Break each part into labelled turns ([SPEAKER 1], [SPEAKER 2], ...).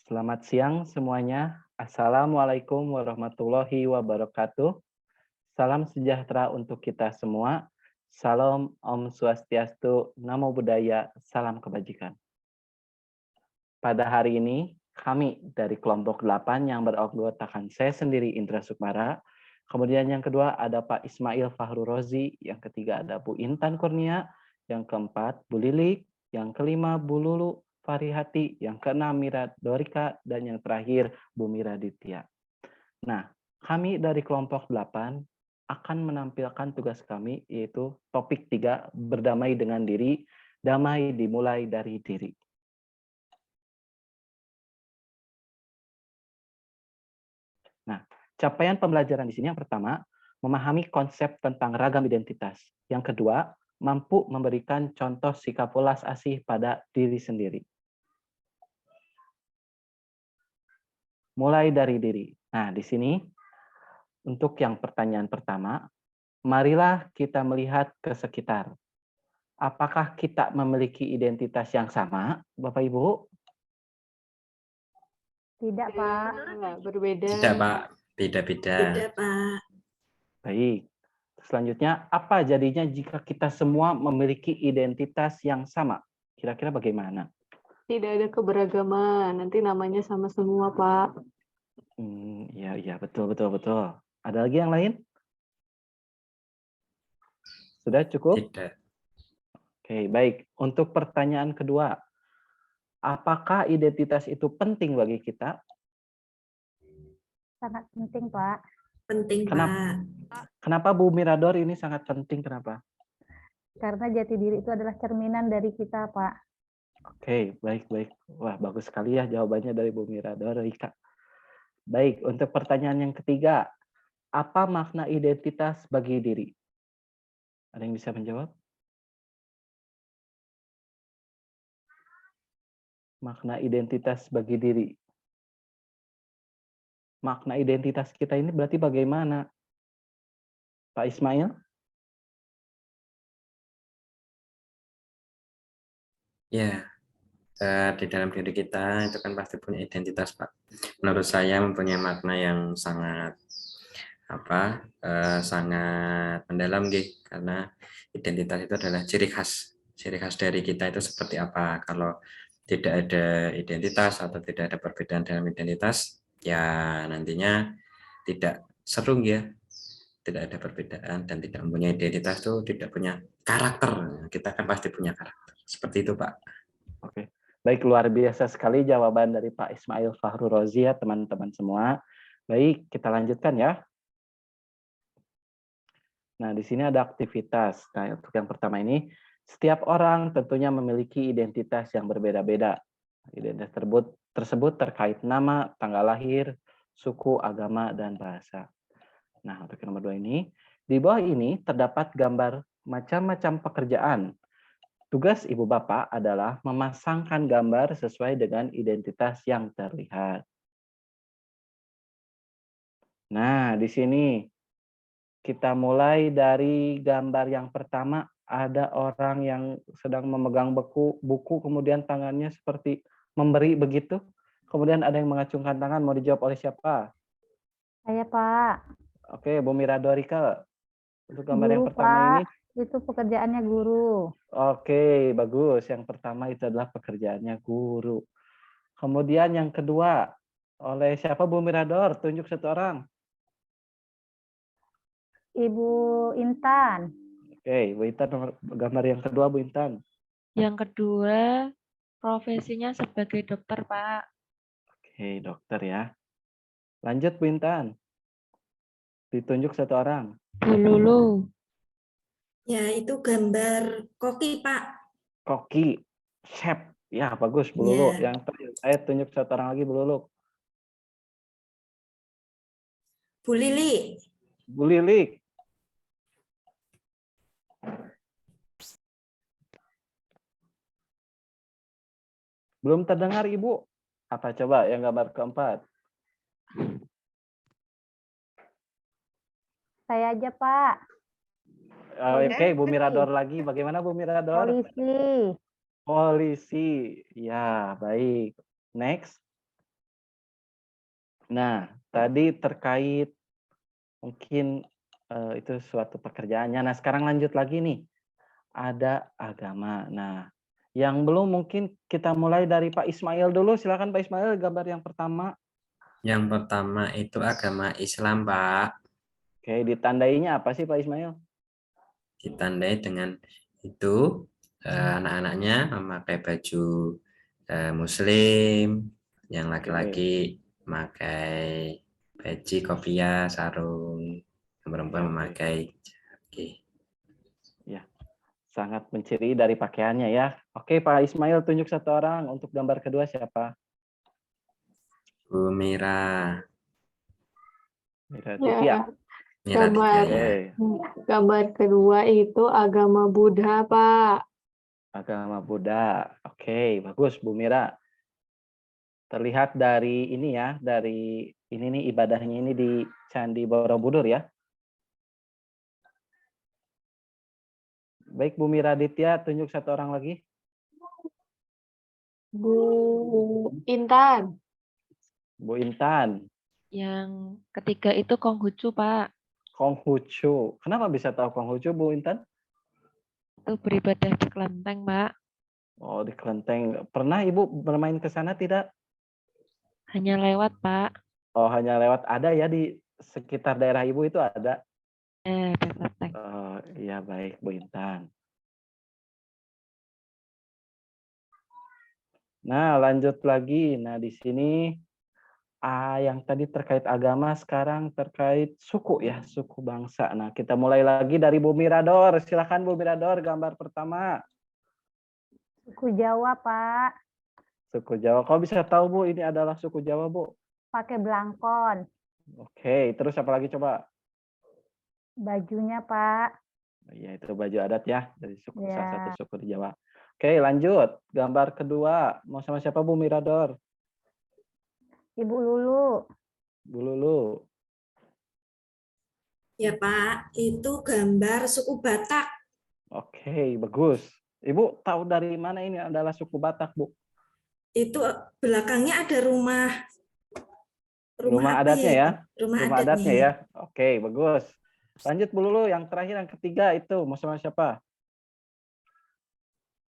[SPEAKER 1] Selamat siang semuanya. Assalamualaikum warahmatullahi wabarakatuh. Salam sejahtera untuk kita semua. Salam Om Swastiastu, Namo Buddhaya, salam kebajikan. Pada hari ini, kami dari kelompok 8 yang beranggotakan saya sendiri Indra Sukmara. Kemudian yang kedua ada Pak Ismail Fahru Rozi, yang ketiga ada Bu Intan Kurnia, yang keempat Bu Lilik, yang kelima Bu Lulu Farihati, yang keenam Mira Dorika, dan yang terakhir Bu Mira Ditya. Nah, kami dari kelompok 8 akan menampilkan tugas kami, yaitu topik 3, berdamai dengan diri, damai dimulai dari diri. Nah, capaian pembelajaran di sini yang pertama, memahami konsep tentang ragam identitas. Yang kedua, mampu memberikan contoh sikap welas asih pada diri sendiri. Mulai dari diri. Nah, di sini untuk yang pertanyaan pertama, marilah kita melihat ke sekitar. Apakah kita memiliki identitas yang sama, Bapak Ibu?
[SPEAKER 2] Tidak, Pak.
[SPEAKER 3] Berbeda.
[SPEAKER 4] Tidak, Pak. Beda-beda.
[SPEAKER 3] Beda, Pak.
[SPEAKER 1] Baik. Selanjutnya, apa jadinya jika kita semua memiliki identitas yang sama? Kira-kira bagaimana?
[SPEAKER 3] Tidak ada keberagaman. Nanti namanya sama semua, Pak.
[SPEAKER 1] Iya, betul. Ada lagi yang lain? Sudah cukup?
[SPEAKER 4] Tidak.
[SPEAKER 1] Oke, baik. Untuk pertanyaan kedua, apakah identitas itu penting bagi kita?
[SPEAKER 2] Sangat penting, Pak.
[SPEAKER 3] Penting, Pak.
[SPEAKER 1] Kenapa Bu Mirador ini sangat penting? Kenapa?
[SPEAKER 2] Karena jati diri itu adalah cerminan dari kita, Pak.
[SPEAKER 1] Oke, baik. Wah, bagus sekali ya jawabannya dari Bu Mirador, Ika. Baik, untuk pertanyaan yang ketiga, apa makna identitas bagi diri? Ada yang bisa menjawab? Makna identitas bagi diri. Makna identitas kita ini berarti bagaimana? Pak Ismail?
[SPEAKER 4] Ya, di dalam diri kita itu kan pasti punya identitas, Pak. Menurut saya mempunyai makna yang sangat sangat mendalam, karena identitas itu adalah ciri khas dari kita itu seperti apa. Kalau tidak ada identitas atau tidak ada perbedaan dalam identitas, ya nantinya tidak seru tidak ada perbedaan dan tidak mempunyai identitas itu tidak punya karakter. Kita kan pasti punya karakter. Seperti itu, Pak.
[SPEAKER 1] Oke. Baik, luar biasa sekali jawaban dari Pak Ismail Fahru Rozi ya, teman-teman semua. Baik, kita lanjutkan ya. Nah, di sini ada aktivitas. Nah, untuk yang pertama ini, setiap orang tentunya memiliki identitas yang berbeda-beda. Identitas tersebut terkait nama, tanggal lahir, suku, agama, dan bahasa. Nah, untuk yang nomor 2 ini, di bawah ini terdapat gambar macam-macam pekerjaan. Tugas Ibu Bapak adalah memasangkan gambar sesuai dengan identitas yang terlihat. Nah, di sini kita mulai dari gambar yang pertama, ada orang yang sedang memegang buku, kemudian tangannya seperti memberi begitu. Kemudian ada yang mengacungkan tangan, mau dijawab oleh siapa?
[SPEAKER 2] Saya, Pak.
[SPEAKER 1] Oke, Bu Miradorika. Untuk gambar yang
[SPEAKER 2] Guru,
[SPEAKER 1] pertama
[SPEAKER 2] Pak.
[SPEAKER 1] ini,
[SPEAKER 2] Itu pekerjaannya guru.
[SPEAKER 1] oke, bagus. Yang pertama itu adalah pekerjaannya guru. Kemudian yang kedua, oleh siapa Bu Mirador? Tunjuk satu orang.
[SPEAKER 2] Ibu Intan.
[SPEAKER 1] Oke, Bu Intan, gambar yang kedua Bu Intan.
[SPEAKER 5] Yang kedua, profesinya sebagai dokter, Pak.
[SPEAKER 1] Oke, dokter ya. Lanjut Bu Intan. Ditunjuk satu orang.
[SPEAKER 5] Bu Lulu.
[SPEAKER 3] Ya, itu gambar koki, Pak.
[SPEAKER 1] Koki, chef. Ya, bagus Bu
[SPEAKER 3] Ya.
[SPEAKER 1] Lulu. Yang terakhir, saya tunjuk satu orang lagi Bu Lulu.
[SPEAKER 3] Bu Lili.
[SPEAKER 1] Bu Lilik. Belum terdengar Ibu. Apa coba yang gambar keempat?
[SPEAKER 2] Saya aja, Pak.
[SPEAKER 1] Oke, Bu Mirador lagi. Bagaimana Bu Mirador?
[SPEAKER 2] Polisi.
[SPEAKER 1] Polisi. Ya, baik. Next. Nah, tadi terkait mungkin itu suatu pekerjaannya. Nah, sekarang lanjut lagi nih. Ada agama. Nah, yang belum mungkin kita mulai dari Pak Ismail dulu. Silakan Pak Ismail, gambar yang pertama.
[SPEAKER 4] Yang pertama itu agama Islam, Pak.
[SPEAKER 1] Oke, ditandainya apa sih Pak Ismail?
[SPEAKER 4] Ditandai dengan itu anak-anaknya memakai baju Muslim, yang laki-laki memakai peci, kopiah, sarung, yang perempuan memakai oke.
[SPEAKER 1] Ya, sangat menciri dari pakaiannya ya. Oke, Pak Ismail tunjuk satu orang. Untuk gambar kedua siapa?
[SPEAKER 4] Bu Mira,
[SPEAKER 1] Mira
[SPEAKER 3] Ya,
[SPEAKER 1] Ditya.
[SPEAKER 4] Mira
[SPEAKER 3] gambar
[SPEAKER 4] Ditya ya.
[SPEAKER 3] gambar kedua itu agama Buddha, Pak.
[SPEAKER 1] Agama Buddha. Oke, bagus Bu Mira. Terlihat dari ini ya, dari ini nih ibadahnya ini di Candi Borobudur ya. Baik Bu Mira Ditya, tunjuk satu orang lagi.
[SPEAKER 3] Bu Intan.
[SPEAKER 1] Bu Intan.
[SPEAKER 5] Yang ketiga itu Konghucu, Pak.
[SPEAKER 1] Konghucu. Kenapa bisa tahu Konghucu Bu Intan?
[SPEAKER 5] Itu beribadah di kelenteng, Pak.
[SPEAKER 1] Oh, di Kelenteng. Pernah Ibu bermain ke sana tidak?
[SPEAKER 5] Hanya lewat, Pak.
[SPEAKER 1] Oh, hanya lewat. Ada ya di sekitar daerah Ibu itu ada.
[SPEAKER 5] Di kelenteng.
[SPEAKER 1] Oh, iya baik Bu Intan. Nah, lanjut lagi. Nah, di sini yang tadi terkait agama, sekarang terkait suku ya, suku bangsa. Nah, kita mulai lagi dari Bu Mirador. Silakan Bu Mirador, gambar pertama.
[SPEAKER 2] Suku Jawa, Pak.
[SPEAKER 1] Suku Jawa. Kau bisa tahu Bu, ini adalah suku Jawa Bu?
[SPEAKER 2] Pakai belangkon.
[SPEAKER 1] Oke, terus apa lagi coba?
[SPEAKER 2] Bajunya, Pak.
[SPEAKER 1] Ya, itu baju adat ya, dari suku salah satu
[SPEAKER 2] Ya.
[SPEAKER 1] suku di Jawa. Oke, lanjut. Gambar kedua. Mau sama siapa Bu Mirador?
[SPEAKER 2] Ibu Lulu.
[SPEAKER 1] Bu Lulu.
[SPEAKER 6] Ya Pak, itu gambar suku Batak.
[SPEAKER 1] Oke, bagus. Ibu tahu dari mana ini adalah suku Batak, Bu?
[SPEAKER 6] Itu belakangnya ada rumah
[SPEAKER 1] Rumah
[SPEAKER 6] apa
[SPEAKER 1] adatnya
[SPEAKER 6] ya?
[SPEAKER 1] ya?
[SPEAKER 6] Rumah
[SPEAKER 1] Rumah
[SPEAKER 6] adatnya
[SPEAKER 1] adatnya
[SPEAKER 6] ya.
[SPEAKER 1] ya? Oke, bagus. Lanjut Bu Lulu, yang terakhir, yang ketiga itu. Mau sama siapa?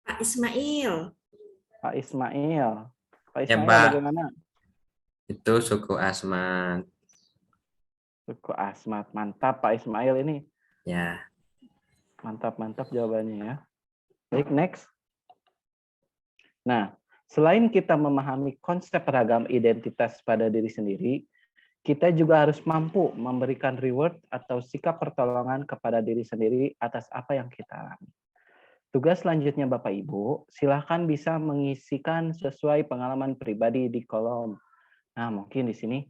[SPEAKER 6] Pak Ismail.
[SPEAKER 1] Pak Ismail. Pak
[SPEAKER 4] Ya,
[SPEAKER 1] Ismail
[SPEAKER 4] Pak.
[SPEAKER 1] bagaimana?
[SPEAKER 4] Itu suku Asmat.
[SPEAKER 1] Suku Asmat. Mantap Pak Ismail ini.
[SPEAKER 4] Ya,
[SPEAKER 1] Mantap-mantap jawabannya ya. Baik, next. Nah, selain kita memahami konsep ragam identitas pada diri sendiri, kita juga harus mampu memberikan reward atau sikap pertolongan kepada diri sendiri atas apa yang kita alami. Tugas selanjutnya Bapak Ibu, silahkan bisa mengisikan sesuai pengalaman pribadi di kolom. Nah, mungkin di sini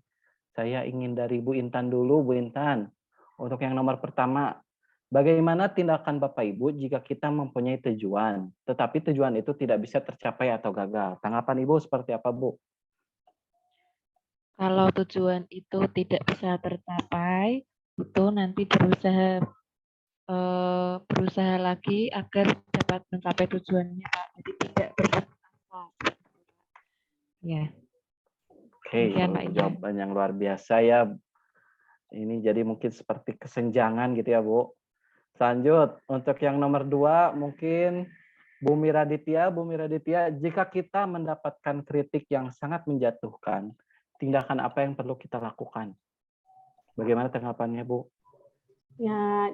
[SPEAKER 1] saya ingin dari Bu Intan dulu, Bu Intan. Untuk yang nomor pertama, bagaimana tindakan Bapak Ibu jika kita mempunyai tujuan, tetapi tujuan itu tidak bisa tercapai atau gagal? Tanggapan Ibu seperti apa, Bu?
[SPEAKER 5] Kalau tujuan itu tidak bisa tercapai, itu nanti berusaha lagi agar dapat mencapai tujuannya, Pak. Jadi tidak berputus asa. Ya,
[SPEAKER 1] Oke,
[SPEAKER 5] demikian, Pak Intan.
[SPEAKER 1] jawaban yang luar biasa ya. Ini jadi mungkin seperti kesenjangan gitu ya, Bu. Lanjut, untuk yang nomor 2, mungkin Bu Mira Ditya. Bu Mira Ditya, jika kita mendapatkan kritik yang sangat menjatuhkan, tindakan apa yang perlu kita lakukan? Bagaimana tanggapannya, Bu?
[SPEAKER 3] Ya,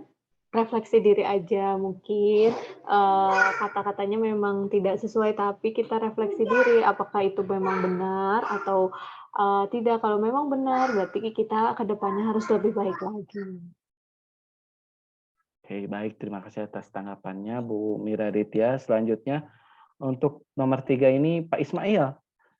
[SPEAKER 3] refleksi diri aja mungkin kata-katanya memang tidak sesuai, tapi kita refleksi diri apakah itu memang benar atau tidak. Kalau memang benar berarti kita ke depannya harus lebih baik lagi.
[SPEAKER 1] Oke, baik. Terima kasih atas tanggapannya, Bu Mira Ditya. Selanjutnya, untuk nomor 3 ini, Pak Ismail.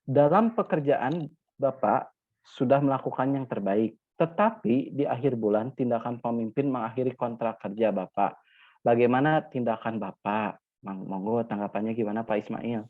[SPEAKER 1] Dalam pekerjaan, Bapak sudah melakukan yang terbaik. Tetapi di akhir bulan, tindakan pemimpin mengakhiri kontrak kerja Bapak. Bagaimana tindakan Bapak? Monggo tanggapannya gimana, Pak Ismail?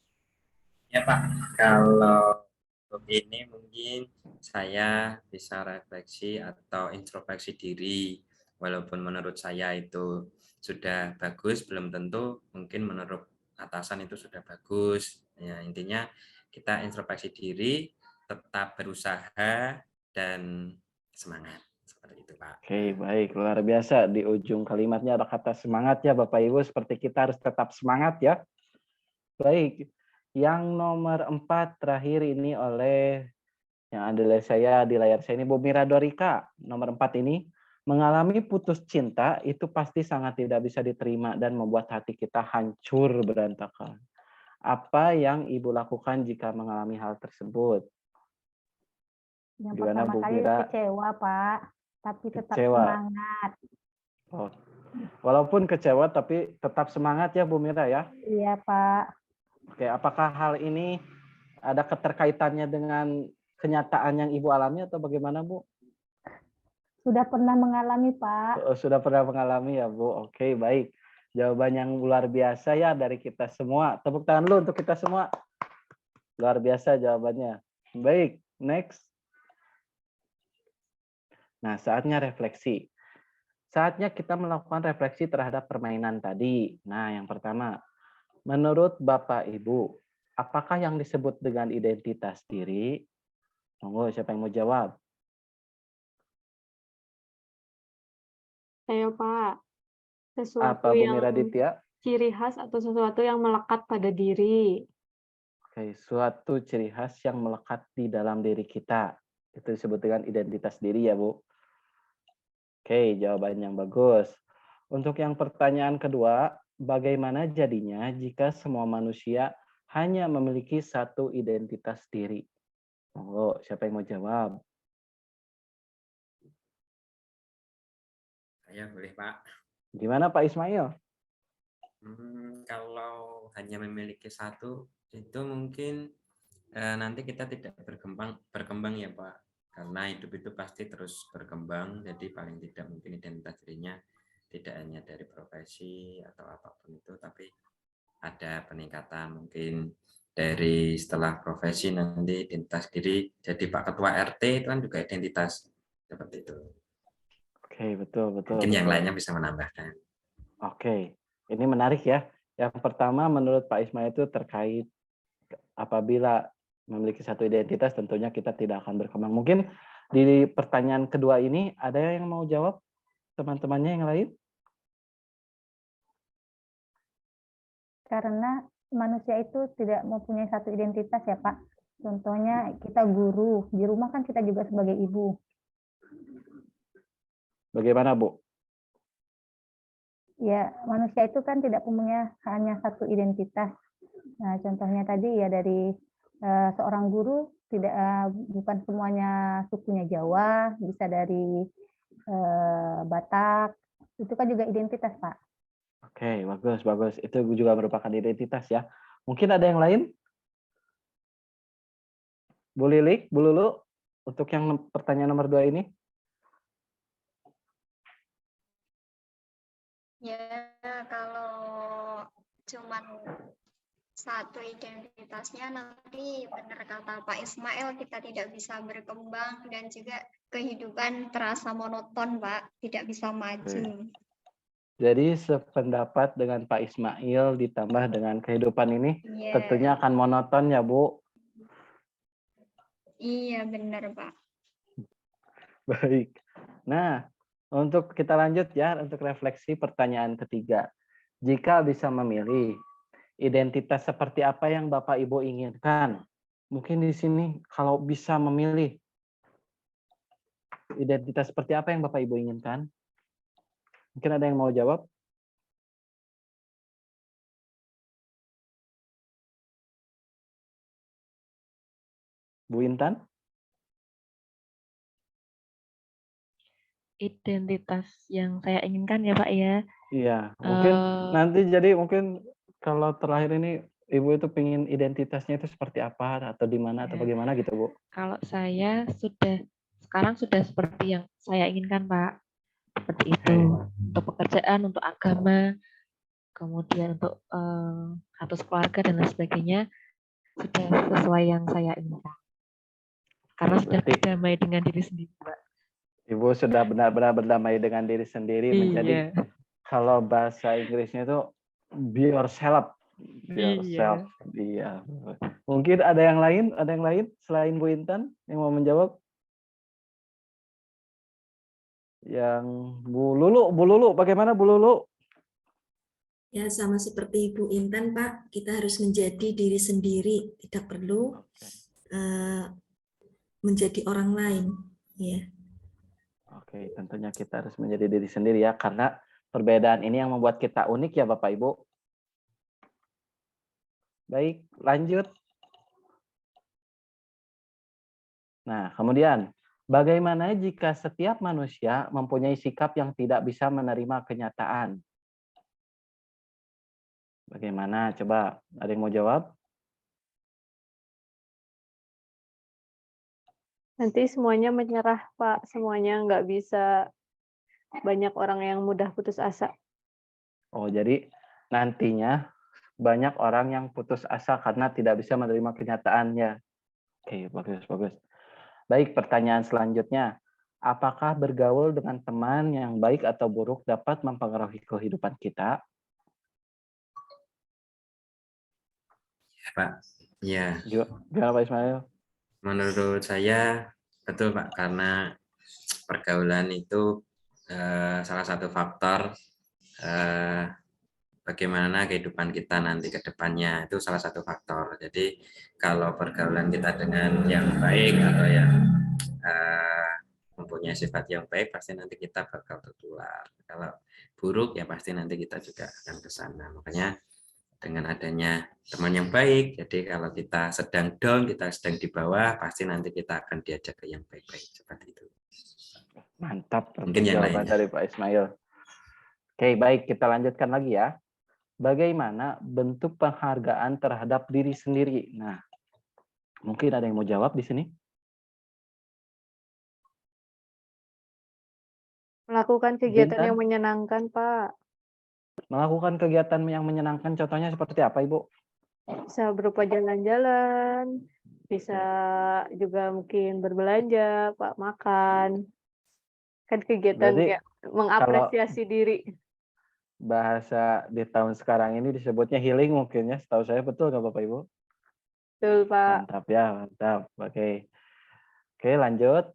[SPEAKER 4] ya Pak. Kalau untuk ini mungkin saya bisa refleksi atau introspeksi diri. Walaupun menurut saya itu sudah bagus, belum tentu mungkin menurut atasan itu sudah bagus. Ya, intinya kita introspeksi diri, tetap berusaha, dan semangat. Seperti itu, Pak.
[SPEAKER 1] Oke, baik. Luar biasa. Di ujung kalimatnya ada kata semangat ya, Bapak Ibu. Seperti kita harus tetap semangat ya. Baik. Yang nomor 4 terakhir ini oleh yang ada saya di layar saya ini Bu Mira Dorika. Nomor 4 ini, mengalami putus cinta itu pasti sangat tidak bisa diterima dan membuat hati kita hancur berantakan. Apa yang Ibu lakukan jika mengalami hal tersebut?
[SPEAKER 2] Yang
[SPEAKER 1] Gimana
[SPEAKER 2] pertama
[SPEAKER 1] Bu
[SPEAKER 2] kali
[SPEAKER 1] Mira?
[SPEAKER 2] kecewa, Pak, tapi tetap
[SPEAKER 1] Kecewa.
[SPEAKER 2] semangat.
[SPEAKER 1] Oh. Walaupun kecewa tapi tetap semangat ya Bu Mira ya.
[SPEAKER 2] Iya, Pak.
[SPEAKER 1] Oke, apakah hal ini ada keterkaitannya dengan kenyataan yang Ibu alami atau bagaimana Bu?
[SPEAKER 2] Sudah pernah mengalami, Pak.
[SPEAKER 1] Oh, sudah pernah mengalami ya Bu. Oke, baik. Jawaban yang luar biasa ya dari kita semua. Tepuk tangan dulu untuk kita semua. Luar biasa jawabannya. Baik, next. Nah, saatnya refleksi. Saatnya kita melakukan refleksi terhadap permainan tadi. Nah, yang pertama, menurut Bapak Ibu, apakah yang disebut dengan identitas diri? Monggo, siapa yang mau jawab?
[SPEAKER 3] Saya, Pak,
[SPEAKER 1] Apa
[SPEAKER 3] sesuatu
[SPEAKER 1] Bu
[SPEAKER 3] yang
[SPEAKER 1] Mira Ditya?
[SPEAKER 3] ciri khas atau sesuatu yang melekat pada diri.
[SPEAKER 1] Oke, suatu ciri khas yang melekat di dalam diri kita. Itu disebut dengan identitas diri ya, Bu. Oke, jawaban yang bagus. Untuk yang pertanyaan kedua, bagaimana jadinya jika semua manusia hanya memiliki satu identitas diri? Monggo, siapa yang mau jawab?
[SPEAKER 4] Saya boleh, Pak.
[SPEAKER 1] Gimana Pak Ismail?
[SPEAKER 4] Kalau hanya memiliki satu, itu mungkin nanti kita tidak berkembang ya, Pak. Karena hidup itu pasti terus berkembang, jadi paling tidak mungkin identitas dirinya tidak hanya dari profesi atau apapun itu, tapi ada peningkatan mungkin dari setelah profesi nanti identitas diri jadi Pak Ketua RT itu kan juga identitas seperti itu.
[SPEAKER 1] Oke, betul.
[SPEAKER 4] Mungkin yang lainnya bisa menambahkan.
[SPEAKER 1] Oke, ini menarik ya. Yang pertama menurut Pak Ismail itu terkait apabila memiliki satu identitas tentunya kita tidak akan berkembang. Mungkin di pertanyaan kedua ini ada yang mau jawab teman-temannya yang lain?
[SPEAKER 2] Karena manusia itu tidak mempunyai satu identitas ya, Pak. Contohnya kita guru, di rumah kan kita juga sebagai ibu.
[SPEAKER 1] Bagaimana Bu?
[SPEAKER 2] Ya, manusia itu kan tidak punya hanya satu identitas. Nah, contohnya tadi ya dari seorang guru tidak bukan semuanya sukunya Jawa, bisa dari Batak. Itu kan juga identitas, Pak.
[SPEAKER 1] Oke, bagus. Itu juga merupakan identitas ya. Mungkin ada yang lain? Bu Lilik, Bu Lulu, untuk yang pertanyaan nomor 2 ini?
[SPEAKER 7] Ya, kalau cuman satu identitasnya nanti benar kata Pak Ismail kita tidak bisa berkembang dan juga kehidupan terasa monoton, Pak, tidak bisa maju.
[SPEAKER 1] Jadi sependapat dengan Pak Ismail ditambah dengan kehidupan ini tentunya akan monoton ya Bu.
[SPEAKER 7] Iya, benar, Pak.
[SPEAKER 1] Baik. Nah, untuk kita lanjut ya untuk refleksi pertanyaan ketiga. Jika bisa memilih, identitas seperti apa yang Bapak Ibu inginkan? Mungkin di sini kalau bisa memilih, identitas seperti apa yang Bapak Ibu inginkan? Mungkin ada yang mau jawab? Bu Intan?
[SPEAKER 5] Identitas yang saya inginkan ya Pak ya.
[SPEAKER 1] Iya, mungkin nanti jadi mungkin kalau terakhir ini Ibu itu pengen identitasnya itu seperti apa atau di mana atau bagaimana gitu Bu?
[SPEAKER 5] Kalau saya sekarang sudah seperti yang saya inginkan Pak. Seperti itu. Untuk pekerjaan, untuk agama, kemudian untuk status keluarga dan lain sebagainya sudah sesuai yang saya inginkan. Karena sudah berdamai dengan diri sendiri Pak.
[SPEAKER 1] Ibu sudah benar-benar berdamai dengan diri sendiri menjadi kalau bahasa Inggrisnya itu be yourself. Iya. Mungkin ada yang lain selain Bu Intan yang mau menjawab? Yang Bu Lulu, bagaimana Bu Lulu?
[SPEAKER 6] Ya, sama seperti Bu Intan, Pak. Kita harus menjadi diri sendiri, tidak perlu menjadi orang lain. Ya.
[SPEAKER 1] Oke, tentunya kita harus menjadi diri sendiri ya, karena perbedaan ini yang membuat kita unik ya Bapak Ibu. Baik, lanjut. Nah, kemudian bagaimana jika setiap manusia mempunyai sikap yang tidak bisa menerima kenyataan? Bagaimana? Coba ada yang mau jawab?
[SPEAKER 3] Nanti semuanya menyerah, Pak. Semuanya nggak bisa, banyak orang yang mudah putus asa.
[SPEAKER 1] Oh, jadi nantinya banyak orang yang putus asa karena tidak bisa menerima kenyataannya. Oke, bagus, bagus. Baik, pertanyaan selanjutnya. Apakah bergaul dengan teman yang baik atau buruk dapat mempengaruhi kehidupan kita?
[SPEAKER 4] Pak. Ya,
[SPEAKER 1] Gimana Pak Ismail?
[SPEAKER 4] menurut saya betul Pak, karena pergaulan itu salah satu faktor bagaimana kehidupan kita nanti ke depannya, itu salah satu faktor. Jadi kalau pergaulan kita dengan yang baik atau yang mempunyai sifat yang baik, pasti nanti kita bakal tertular. Kalau buruk ya pasti nanti kita juga akan ke sana. Makanya dengan adanya teman yang baik, jadi kalau kita sedang down, kita sedang di bawah, pasti nanti kita akan diajak ke yang baik-baik, seperti itu.
[SPEAKER 1] Mantap
[SPEAKER 4] Mungkin yang
[SPEAKER 1] jawaban
[SPEAKER 4] lainnya.
[SPEAKER 1] dari Pak Ismail. Oke, baik, kita lanjutkan lagi ya. Bagaimana bentuk penghargaan terhadap diri sendiri? Nah, mungkin ada yang mau jawab di sini?
[SPEAKER 3] Melakukan kegiatan yang menyenangkan, Pak.
[SPEAKER 1] Melakukan kegiatan yang menyenangkan, contohnya seperti apa, Ibu?
[SPEAKER 3] Bisa berupa jalan-jalan, bisa juga mungkin berbelanja, Pak, makan. Kan kegiatan
[SPEAKER 1] Berarti
[SPEAKER 3] kayak mengapresiasi diri.
[SPEAKER 1] Bahasa di tahun sekarang ini disebutnya healing mungkin ya, setahu saya, betul nggak Bapak Ibu?
[SPEAKER 3] Betul, Pak.
[SPEAKER 1] Mantap ya, mantap. Oke. Oke, lanjut.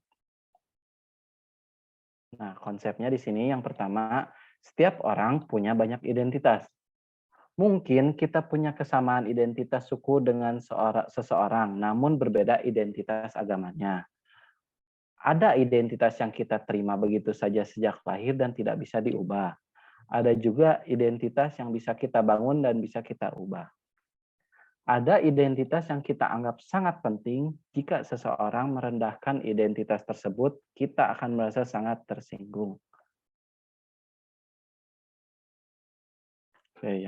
[SPEAKER 1] Nah, konsepnya di sini yang pertama, setiap orang punya banyak identitas. Mungkin kita punya kesamaan identitas suku dengan seseorang, namun berbeda identitas agamanya. Ada identitas yang kita terima begitu saja sejak lahir dan tidak bisa diubah. Ada juga identitas yang bisa kita bangun dan bisa kita ubah. Ada identitas yang kita anggap sangat penting. Jika seseorang merendahkan identitas tersebut, kita akan merasa sangat tersinggung. Oke,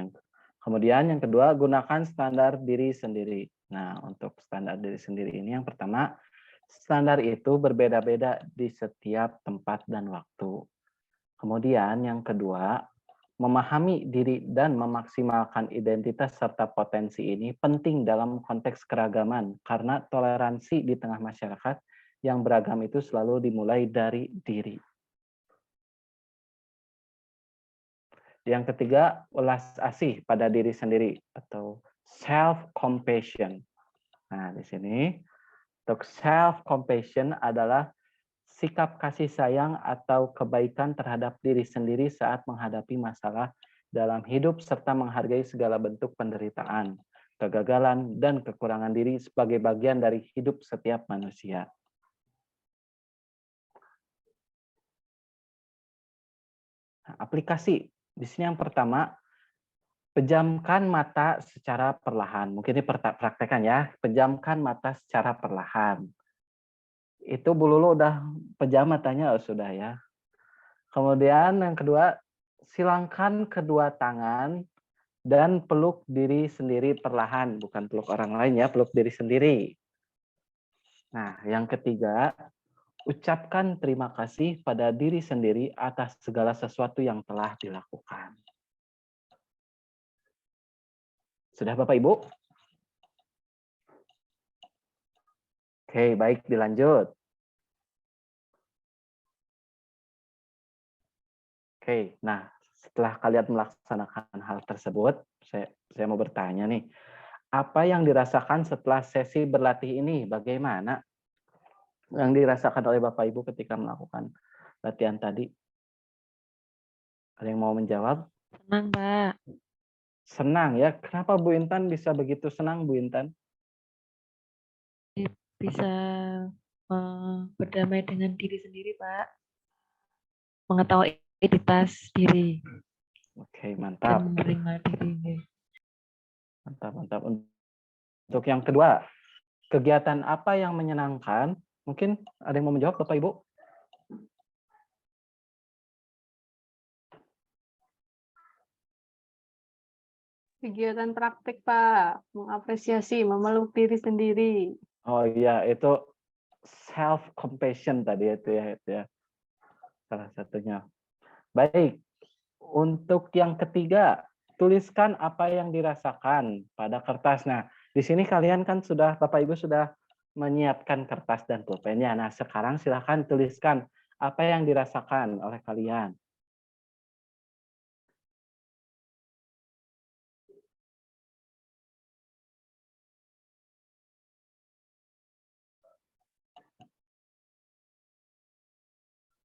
[SPEAKER 1] kemudian yang kedua, gunakan standar diri sendiri. Nah, untuk standar diri sendiri ini yang pertama, standar itu berbeda-beda di setiap tempat dan waktu. Kemudian yang kedua, memahami diri dan memaksimalkan identitas serta potensi ini penting dalam konteks keragaman, karena toleransi di tengah masyarakat yang beragam itu selalu dimulai dari diri. Yang ketiga, welas asih pada diri sendiri atau self-compassion. Nah, di sini untuk self-compassion adalah sikap kasih sayang atau kebaikan terhadap diri sendiri saat menghadapi masalah dalam hidup serta menghargai segala bentuk penderitaan, kegagalan, dan kekurangan diri sebagai bagian dari hidup setiap manusia. Nah, aplikasi di sini yang pertama, pejamkan mata secara perlahan. Mungkin ini praktekan ya, pejamkan mata secara perlahan. Itu Bu Lulu udah pejam matanya, oh, sudah ya. Kemudian yang kedua, silangkan kedua tangan dan peluk diri sendiri perlahan, bukan peluk orang lain ya, peluk diri sendiri. Nah, yang ketiga, ucapkan terima kasih pada diri sendiri atas segala sesuatu yang telah dilakukan. Sudah Bapak Ibu? Oke, baik, dilanjut. Oke, nah setelah kalian melaksanakan hal tersebut, saya mau bertanya nih, apa yang dirasakan setelah sesi berlatih ini? Bagaimana yang dirasakan oleh Bapak Ibu ketika melakukan latihan tadi? Ada yang mau menjawab?
[SPEAKER 5] Senang, Pak.
[SPEAKER 1] Senang ya. Kenapa Bu Intan bisa begitu senang, Bu Intan?
[SPEAKER 5] Bisa berdamai dengan diri sendiri, Pak. Mengetahui identitas diri
[SPEAKER 1] Oke,
[SPEAKER 5] dan
[SPEAKER 1] mantap.
[SPEAKER 5] menerima diri.
[SPEAKER 1] Mantap, mantap. Untuk yang kedua, kegiatan apa yang menyenangkan? Mungkin ada yang mau menjawab, Bapak Ibu?
[SPEAKER 3] Kegiatan praktik, Pak. Mengapresiasi, memeluk diri sendiri.
[SPEAKER 1] Oh iya, itu self compassion tadi itu ya. Salah satunya. Baik. Untuk yang ketiga, tuliskan apa yang dirasakan pada kertas. Nah, di sini kalian kan sudah, Bapak Ibu sudah menyiapkan kertas dan pulpennya. Nah, sekarang silakan tuliskan apa yang dirasakan oleh kalian.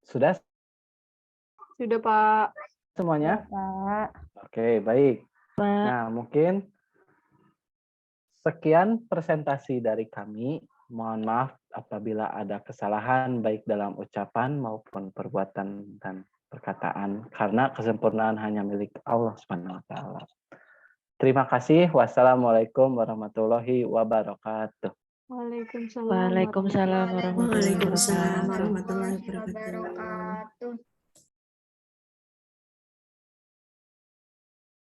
[SPEAKER 1] Sudah
[SPEAKER 3] Sudah, Pak.
[SPEAKER 1] semuanya?
[SPEAKER 2] Pak.
[SPEAKER 1] Oke, baik.
[SPEAKER 5] Pak,
[SPEAKER 1] Nah, mungkin sekian presentasi dari kami. Mohon maaf apabila ada kesalahan baik dalam ucapan maupun perbuatan dan perkataan, karena kesempurnaan hanya milik Allah Subhanahu wa taala. Terima kasih. Wassalamualaikum warahmatullahi wabarakatuh.
[SPEAKER 3] Waalaikumsalam
[SPEAKER 5] Waalaikumsalam warahmatullahi
[SPEAKER 6] Waalaikumsalam
[SPEAKER 5] wabarakatuh.
[SPEAKER 6] warahmatullahi wabarakatuh.
[SPEAKER 7] wabarakatuh.